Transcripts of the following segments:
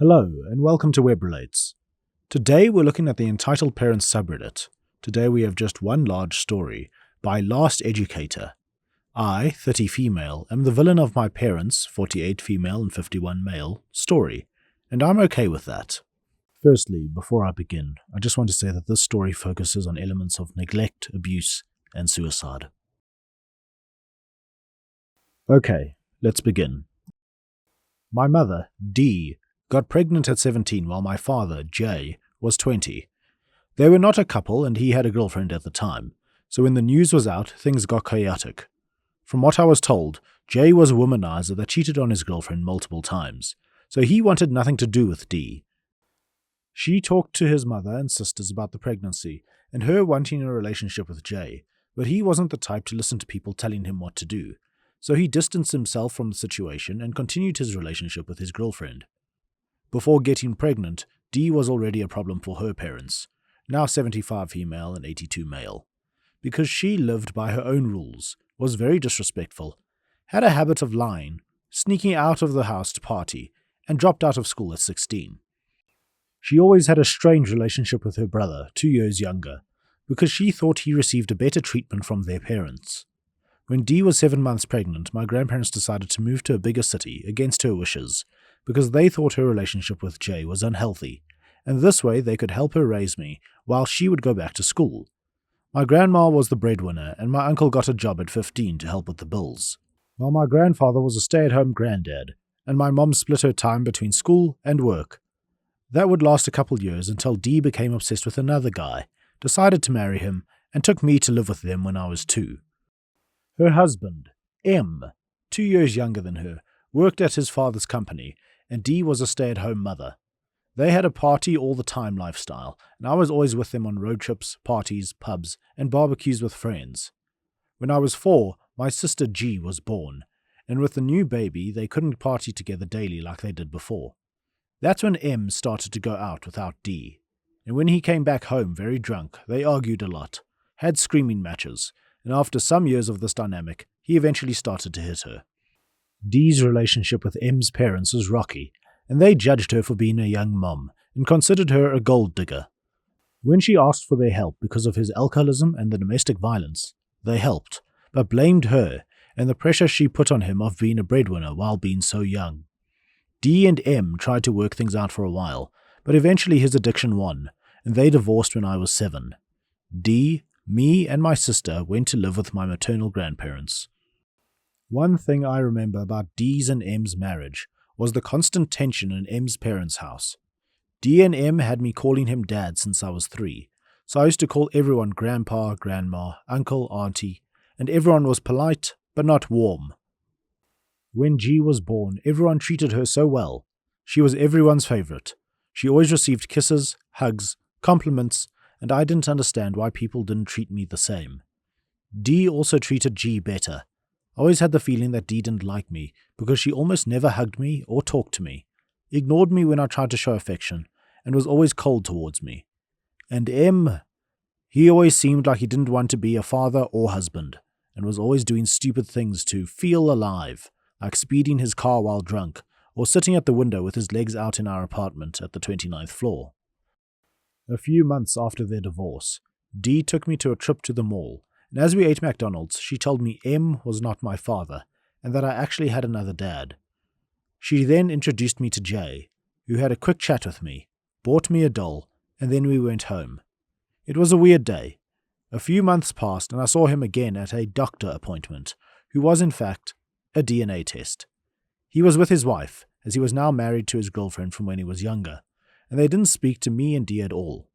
Hello, and welcome to Web Relates. Today we're looking at the Entitled Parents subreddit. Today we have just one large story by Last Educator. I, 30 female, am the villain of my parents, 48 female and 51 male, story, and I'm okay with that. Firstly, before I begin, I just want to say that this story focuses on elements of neglect, abuse, and suicide. Okay, let's begin. My mother, Dee, got pregnant at 17 while my father, Jay, was 20. They were not a couple and he had a girlfriend at the time, so when the news was out, things got chaotic. From what I was told, Jay was a womanizer that cheated on his girlfriend multiple times, so he wanted nothing to do with Dee. She talked to his mother and sisters about the pregnancy and her wanting a relationship with Jay, but he wasn't the type to listen to people telling him what to do, so he distanced himself from the situation and continued his relationship with his girlfriend. Before getting pregnant, Dee was already a problem for her parents, now 75 female and 82 male, because she lived by her own rules, was very disrespectful, had a habit of lying, sneaking out of the house to party, and dropped out of school at 16. She always had a strange relationship with her brother, 2 years younger, because she thought he received a better treatment from their parents. When Dee was 7 months pregnant, my grandparents decided to move to a bigger city against her wishes, because they thought her relationship with Jay was unhealthy, and this way they could help her raise me while she would go back to school. My grandma was the breadwinner, and my uncle got a job at 15 to help with the bills, while my grandfather was a stay-at-home granddad, and my mom split her time between school and work. That would last a couple years until Dee became obsessed with another guy, decided to marry him, and took me to live with them when I was 2. Her husband, M, 2 years younger than her, worked at his father's company, and Dee was a stay-at-home mother. They had a party all the time lifestyle, and I was always with them on road trips, parties, pubs, and barbecues with friends. When I was 4, my sister G was born, and with the new baby they couldn't party together daily like they did before. That's when M started to go out without Dee, and when he came back home very drunk, they argued a lot, had screaming matches, and after some years of this dynamic, he eventually started to hit her. Dee's relationship with M's parents was rocky, and they judged her for being a young mom and considered her a gold digger. When she asked for their help because of his alcoholism and the domestic violence, they helped, but blamed her and the pressure she put on him of being a breadwinner while being so young. Dee and M tried to work things out for a while, but eventually his addiction won, and they divorced when I was 7. Dee, me, and my sister went to live with my maternal grandparents. One thing I remember about Dee's and M's marriage was the constant tension in M's parents' house. Dee and M had me calling him Dad since I was 3, so I used to call everyone Grandpa, Grandma, Uncle, Auntie, and everyone was polite but not warm. When G was born, everyone treated her so well. She was everyone's favorite. She always received kisses, hugs, compliments, and I didn't understand why people didn't treat me the same. Dee also treated G better. I always had the feeling that Dee didn't like me because she almost never hugged me or talked to me, ignored me when I tried to show affection, and was always cold towards me. And M, he always seemed like he didn't want to be a father or husband, and was always doing stupid things to feel alive, like speeding his car while drunk, or sitting at the window with his legs out in our apartment at the 29th floor. A few months after their divorce, Dee took me to a trip to the mall, and as we ate McDonald's, she told me M was not my father, and that I actually had another dad. She then introduced me to Jay, who had a quick chat with me, bought me a doll, and then we went home. It was a weird day. A few months passed, and I saw him again at a doctor appointment, who was in fact a DNA test. He was with his wife, as he was now married to his girlfriend from when he was younger, and they didn't speak to me and Dee at all.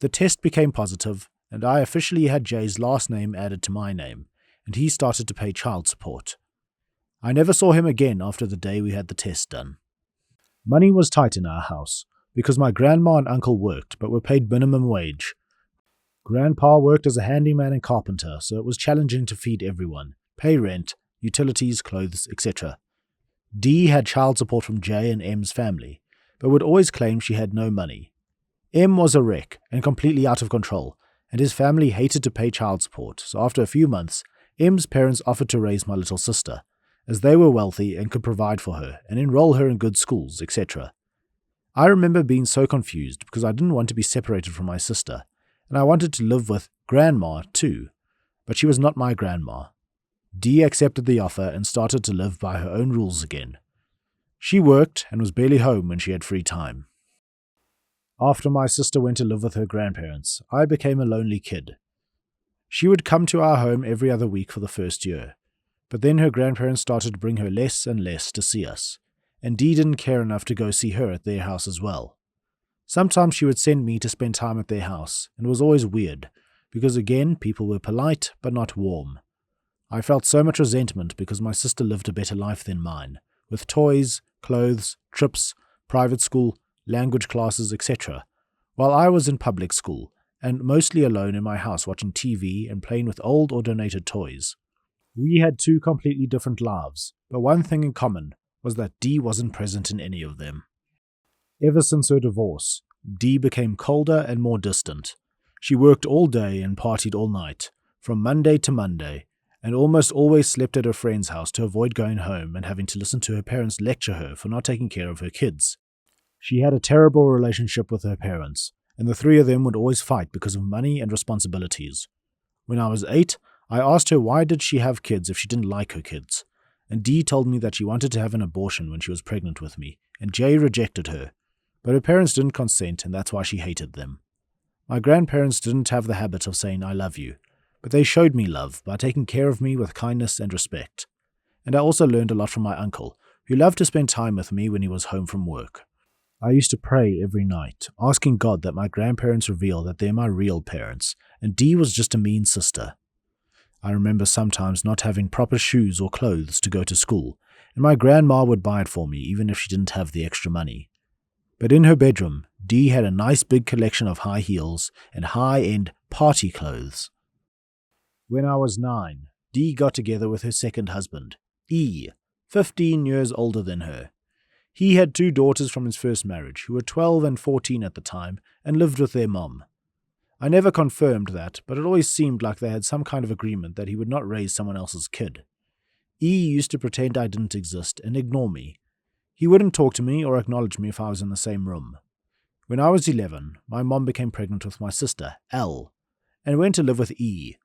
The test became positive, and I officially had Jay's last name added to my name, and he started to pay child support. I never saw him again after the day we had the test done. Money was tight in our house, because my grandma and uncle worked but were paid minimum wage. Grandpa worked as a handyman and carpenter, so it was challenging to feed everyone, pay rent, utilities, clothes, etc. Dee had child support from Jay and M's family, but would always claim she had no money. M was a wreck and completely out of control, and his family hated to pay child support, so after a few months, M's parents offered to raise my little sister, as they were wealthy and could provide for her and enroll her in good schools, etc. I remember being so confused because I didn't want to be separated from my sister, and I wanted to live with Grandma too, but she was not my grandma. Dee accepted the offer and started to live by her own rules again. She worked and was barely home when she had free time. After my sister went to live with her grandparents, I became a lonely kid. She would come to our home every other week for the first year, but then her grandparents started to bring her less and less to see us, and Dee didn't care enough to go see her at their house as well. Sometimes she would send me to spend time at their house, and it was always weird, because again, people were polite but not warm. I felt so much resentment because my sister lived a better life than mine, with toys, clothes, trips, private school, language classes, etc., while I was in public school, and mostly alone in my house watching TV and playing with old or donated toys. We had two completely different lives, but one thing in common was that Dee wasn't present in any of them. Ever since her divorce, Dee became colder and more distant. She worked all day and partied all night, from Monday to Monday, and almost always slept at her friend's house to avoid going home and having to listen to her parents lecture her for not taking care of her kids. She had a terrible relationship with her parents, and the three of them would always fight because of money and responsibilities. When I was 8, I asked her why did she have kids if she didn't like her kids, and Dee told me that she wanted to have an abortion when she was pregnant with me, and Jay rejected her, but her parents didn't consent and that's why she hated them. My grandparents didn't have the habit of saying I love you, but they showed me love by taking care of me with kindness and respect. And I also learned a lot from my uncle, who loved to spend time with me when he was home from work. I used to pray every night, asking God that my grandparents reveal that they're my real parents, and Dee was just a mean sister. I remember sometimes not having proper shoes or clothes to go to school, and my grandma would buy it for me even if she didn't have the extra money. But in her bedroom, Dee had a nice big collection of high heels and high-end party clothes. When I was 9, Dee got together with her second husband, E, 15 years older than her. He had 2 daughters from his first marriage, who were 12 and 14 at the time, and lived with their mom. I never confirmed that, but it always seemed like they had some kind of agreement that he would not raise someone else's kid. E used to pretend I didn't exist and ignore me. He wouldn't talk to me or acknowledge me if I was in the same room. When I was 11, my mom became pregnant with my sister, L, and went to live with E.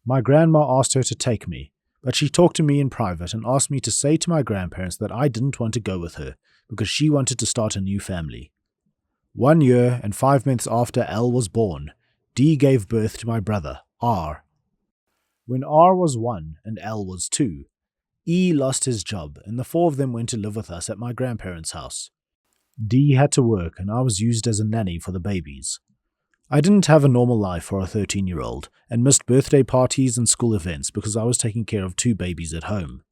My grandma asked her to take me, but she talked to me in private and asked me to say to my grandparents that I didn't want to go with her because she wanted to start a new family. 1 year and 5 months after L was born, Dee gave birth to my brother, R. When R was 1 and L was 2, E lost his job and the 4 of them went to live with us at my grandparents' house. Dee had to work and I was used as a nanny for the babies. I didn't have a normal life for a 13-year-old and missed birthday parties and school events because I was taking care of 2 babies at home.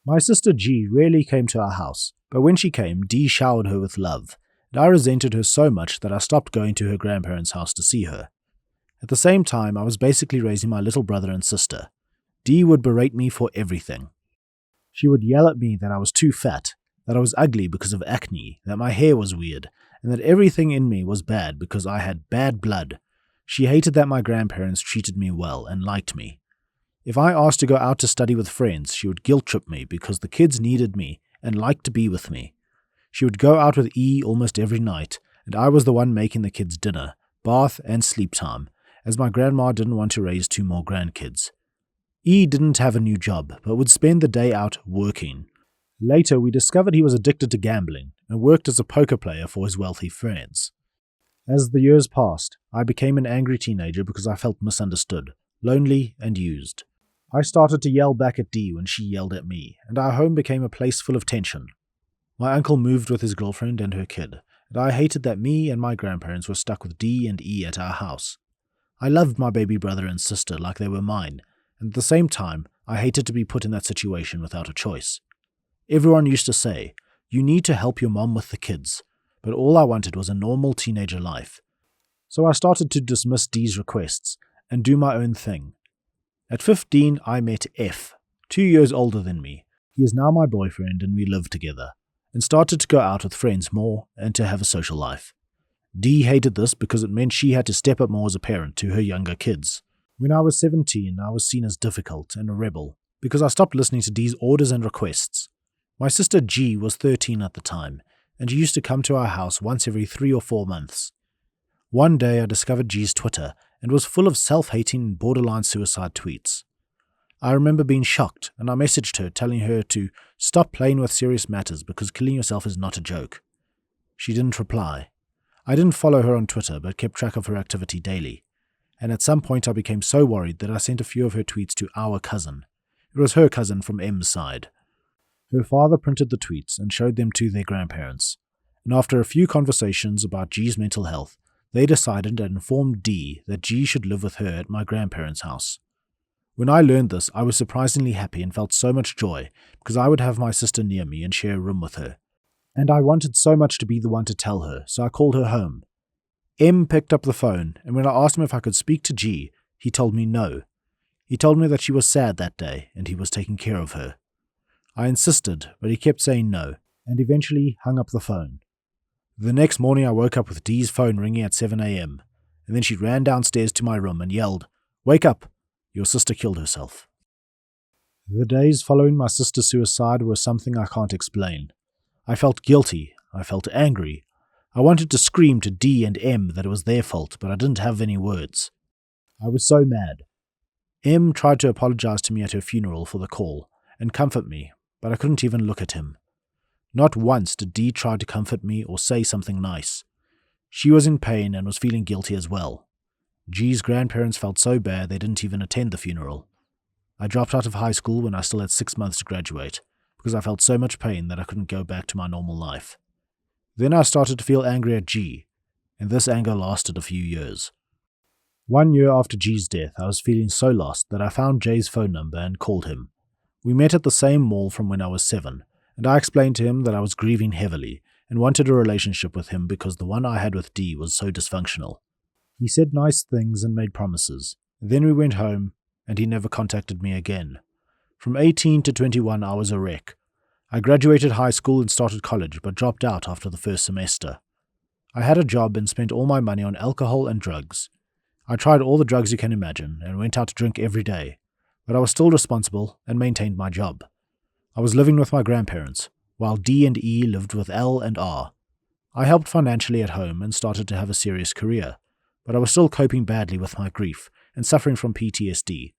My sister G rarely came to our house, but when she came, Dee showered her with love, and I resented her so much that I stopped going to her grandparents' house to see her. At the same time, I was basically raising my little brother and sister. Dee would berate me for everything. She would yell at me that I was too fat, that I was ugly because of acne, that my hair was weird, and that everything in me was bad because I had bad blood. She hated that my grandparents treated me well and liked me. If I asked to go out to study with friends, she would guilt-trip me because the kids needed me and liked to be with me. She would go out with E almost every night, and I was the one making the kids dinner, bath, and sleep time, as my grandma didn't want to raise 2 more grandkids. E didn't have a new job, but would spend the day out working. Later, we discovered he was addicted to gambling and worked as a poker player for his wealthy friends. As the years passed, I became an angry teenager because I felt misunderstood, lonely, and used. I started to yell back at Dee when she yelled at me, and our home became a place full of tension. My uncle moved with his girlfriend and her kid, and I hated that me and my grandparents were stuck with Dee and E at our house. I loved my baby brother and sister like they were mine, and at the same time, I hated to be put in that situation without a choice. Everyone used to say, "You need to help your mom with the kids," but all I wanted was a normal teenager life. So I started to dismiss Dee's requests and do my own thing. At 15, I met F, 2 years older than me. He is now my boyfriend and we live together, and started to go out with friends more and to have a social life. Dee hated this because it meant she had to step up more as a parent to her younger kids. When I was 17, I was seen as difficult and a rebel because I stopped listening to Dee's orders and requests. My sister G was 13 at the time, and she used to come to our house once every 3 or 4 months. One day I discovered G's Twitter and was full of self-hating and borderline suicide tweets. I remember being shocked, and I messaged her telling her to stop playing with serious matters because killing yourself is not a joke. She didn't reply. I didn't follow her on Twitter but kept track of her activity daily, and at some point I became so worried that I sent a few of her tweets to our cousin. It was her cousin from M's side. Her father printed the tweets and showed them to their grandparents, and after a few conversations about G's mental health, they decided and informed D that G should live with her at my grandparents' house. When I learned this, I was surprisingly happy and felt so much joy because I would have my sister near me and share a room with her. And I wanted so much to be the one to tell her, so I called her home. M picked up the phone, and when I asked him if I could speak to G, he told me no. He told me that she was sad that day and he was taking care of her. I insisted, but he kept saying no, and eventually hung up the phone. The next morning I woke up with Dee's phone ringing at 7 a.m, and then she ran downstairs to my room and yelled, "Wake up! Your sister killed herself." The days following my sister's suicide were something I can't explain. I felt guilty, I felt angry. I wanted to scream to D and M that it was their fault, but I didn't have any words. I was so mad. M tried to apologize to me at her funeral for the call and comfort me, but I couldn't even look at him. Not once did D try to comfort me or say something nice. She was in pain and was feeling guilty as well. G's grandparents felt so bad they didn't even attend the funeral. I dropped out of high school when I still had 6 months to graduate, because I felt so much pain that I couldn't go back to my normal life. Then I started to feel angry at G, and this anger lasted a few years. 1 year after G's death, I was feeling so lost that I found Jay's phone number and called him. We met at the same mall from when I was 7, and I explained to him that I was grieving heavily and wanted a relationship with him because the one I had with D was so dysfunctional. He said nice things and made promises. Then we went home, and he never contacted me again. From 18 to 21, I was a wreck. I graduated high school and started college, but dropped out after the first semester. I had a job and spent all my money on alcohol and drugs. I tried all the drugs you can imagine and went out to drink every day, but I was still responsible and maintained my job. I was living with my grandparents, while D and E lived with L and R. I helped financially at home and started to have a serious career, but I was still coping badly with my grief and suffering from PTSD.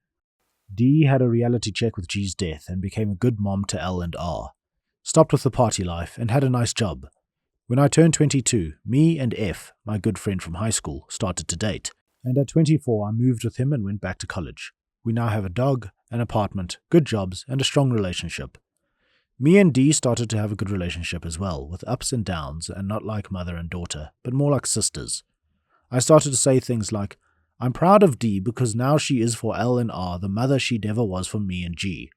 D had a reality check with G's death and became a good mom to L and R, stopped with the party life and had a nice job. When I turned 22, me and F, my good friend from high school, started to date, and at 24 I moved with him and went back to college. We now have a dog, an apartment, good jobs, and a strong relationship. Me and D started to have a good relationship as well, with ups and downs, and not like mother and daughter, but more like sisters. I started to say things like, "I'm proud of D because now she is for L and R the mother she never was for me and G."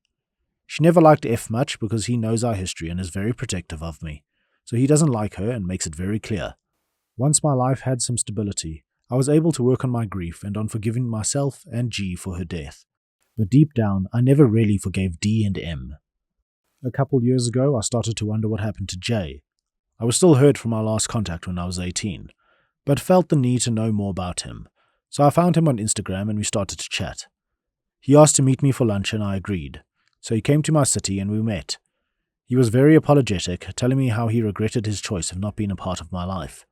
She never liked F much because he knows our history and is very protective of me, so he doesn't like her and makes it very clear. Once my life had some stability, I was able to work on my grief and on forgiving myself and G for her death. But deep down, I never really forgave D and M. A couple years ago, I started to wonder what happened to J. I was still hurt from our last contact when I was 18, but felt the need to know more about him, so I found him on Instagram and we started to chat. He asked to meet me for lunch and I agreed, so he came to my city and we met. He was very apologetic, telling me how he regretted his choice of not being a part of my life.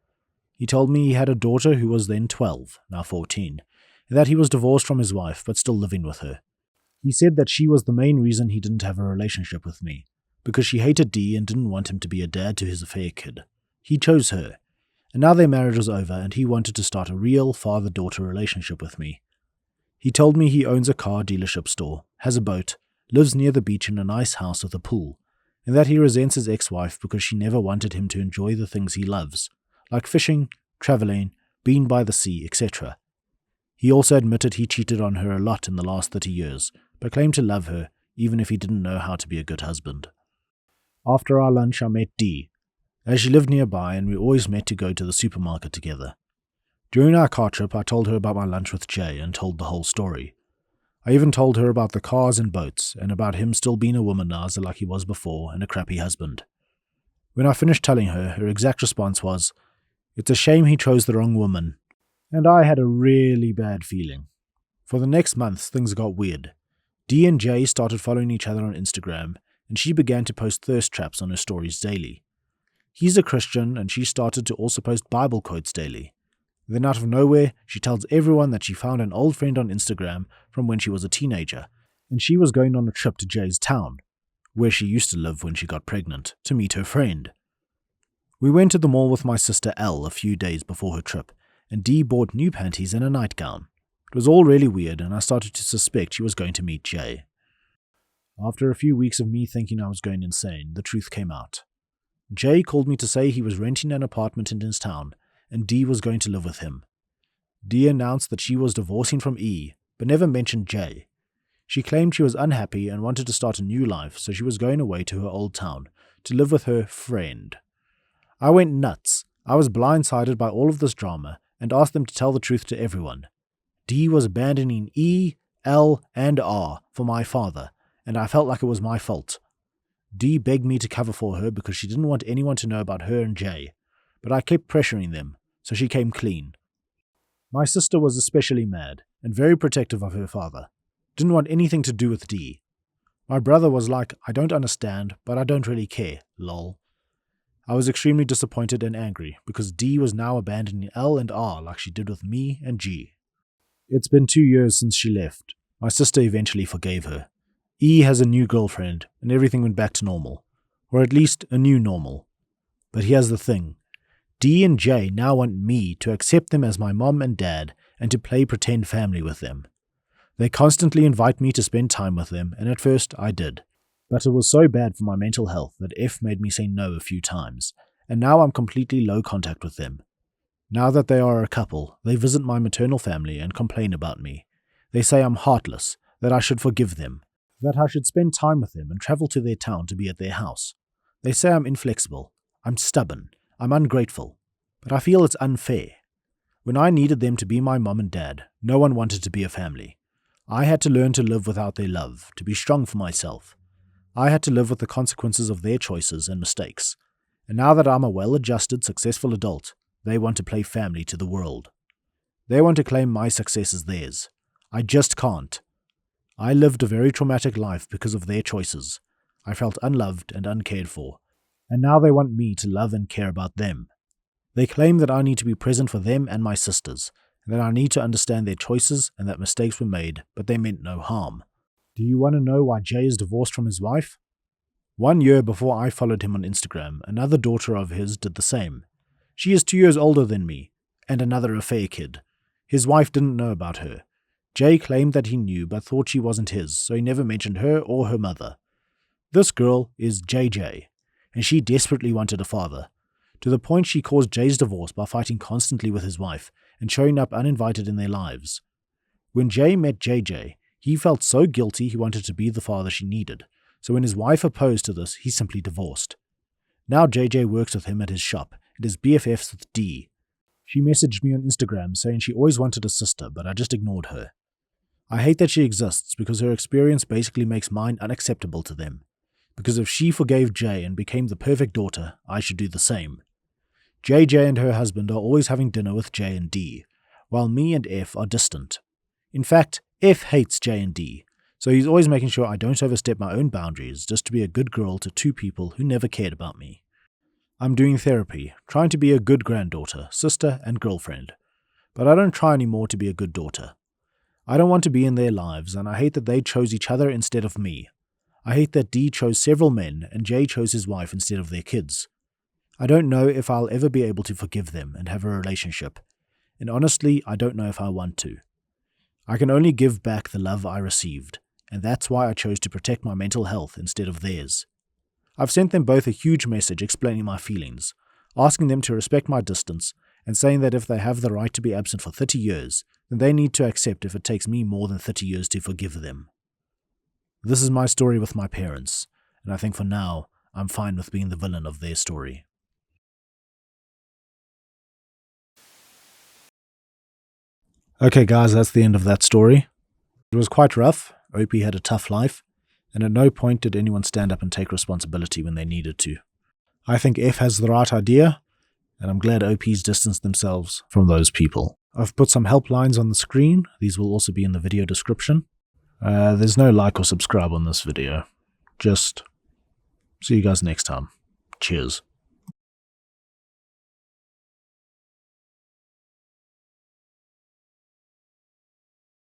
He told me he had a daughter who was then 12, now 14, and that he was divorced from his wife but still living with her. He said that she was the main reason he didn't have a relationship with me, because she hated D and didn't want him to be a dad to his affair kid. He chose her, and now their marriage was over and he wanted to start a real father-daughter relationship with me. He told me he owns a car dealership store, has a boat, lives near the beach in a nice house with a pool, and that he resents his ex-wife because she never wanted him to enjoy the things he loves, like fishing, traveling, being by the sea, etc. He also admitted he cheated on her a lot in the last 30 years, but claimed to love her even if he didn't know how to be a good husband. After our lunch, I met Dee, as she lived nearby and we always met to go to the supermarket together. During our car trip, I told her about my lunch with Jay and told the whole story. I even told her about the cars and boats, and about him still being a womanizer like he was before and a crappy husband. When I finished telling her, her exact response was, "It's a shame he chose the wrong woman." And I had a really bad feeling. For the next months, things got weird. Dee and Jay started following each other on Instagram, and she began to post thirst traps on her stories daily. He's a Christian and she started to also post Bible quotes daily. Then out of nowhere, she tells everyone that she found an old friend on Instagram from when she was a teenager, and she was going on a trip to Jay's town, where she used to live when she got pregnant, to meet her friend. We went to the mall with my sister Elle a few days before her trip, and Dee bought new panties and a nightgown. It was all really weird, and I started to suspect she was going to meet Jay. After a few weeks of me thinking I was going insane, the truth came out. Jay called me to say he was renting an apartment in his town, and Dee was going to live with him. Dee announced that she was divorcing from E, but never mentioned Jay. She claimed she was unhappy and wanted to start a new life, so she was going away to her old town to live with her friend. I went nuts. I was blindsided by all of this drama and asked them to tell the truth to everyone. Dee was abandoning E, L, and R for my father, and I felt like it was my fault. Dee begged me to cover for her because she didn't want anyone to know about her and Jay, but I kept pressuring them, so she came clean. My sister was especially mad and very protective of her father. Didn't want anything to do with Dee. My brother was like, I don't understand, but I don't really care, lol. I was extremely disappointed and angry because Dee was now abandoning L and R like she did with me and G. It's been 2 years since she left. My sister eventually forgave her. E has a new girlfriend and everything went back to normal, or at least a new normal. But here's the thing. Dee and J now want me to accept them as my mom and dad and to play pretend family with them. They constantly invite me to spend time with them, and at first I did. But it was so bad for my mental health that F made me say no a few times, and now I'm completely low contact with them. Now that they are a couple, they visit my maternal family and complain about me. They say I'm heartless, that I should forgive them, that I should spend time with them and travel to their town to be at their house. They say I'm inflexible, I'm stubborn, I'm ungrateful, but I feel it's unfair. When I needed them to be my mom and dad, no one wanted to be a family. I had to learn to live without their love, to be strong for myself. I had to live with the consequences of their choices and mistakes. And now that I'm a well-adjusted, successful adult, they want to play family to the world. They want to claim my success as theirs. I just can't. I lived a very traumatic life because of their choices. I felt unloved and uncared for. And now they want me to love and care about them. They claim that I need to be present for them and my sisters, and that I need to understand their choices and that mistakes were made, but they meant no harm. Do you want to know why Jay is divorced from his wife? 1 year before I followed him on Instagram, another daughter of his did the same. She is 2 years older than me, and another affair kid. His wife didn't know about her. Jay claimed that he knew but thought she wasn't his, so he never mentioned her or her mother. This girl is JJ, and she desperately wanted a father, to the point she caused Jay's divorce by fighting constantly with his wife and showing up uninvited in their lives. When Jay met JJ, he felt so guilty he wanted to be the father she needed, so when his wife opposed to this, he simply divorced. Now JJ works with him at his shop and is BFFs with Dee. She messaged me on Instagram saying she always wanted a sister, but I just ignored her. I hate that she exists because her experience basically makes mine unacceptable to them. Because if she forgave Jay and became the perfect daughter, I should do the same. JJ and her husband are always having dinner with J and D, while me and F are distant. In fact, F hates J and D, so he's always making sure I don't overstep my own boundaries just to be a good girl to two people who never cared about me. I'm doing therapy, trying to be a good granddaughter, sister, and girlfriend. But I don't try anymore to be a good daughter. I don't want to be in their lives, and I hate that they chose each other instead of me. I hate that D chose several men and J chose his wife instead of their kids. I don't know if I'll ever be able to forgive them and have a relationship, and honestly, I don't know if I want to. I can only give back the love I received, and that's why I chose to protect my mental health instead of theirs. I've sent them both a huge message explaining my feelings, asking them to respect my distance, and saying that if they have the right to be absent for 30 years, then they need to accept if it takes me more than 30 years to forgive them. This is my story with my parents, and I think for now, I'm fine with being the villain of their story. Okay guys, that's the end of that story. It was quite rough. Opie had a tough life, and at no point did anyone stand up and take responsibility when they needed to. I think F has the right idea, and I'm glad OP's distanced themselves from those people. I've put some helplines on the screen. These will also be in the video description. There's no like or subscribe on this video. Just see you guys next time. Cheers.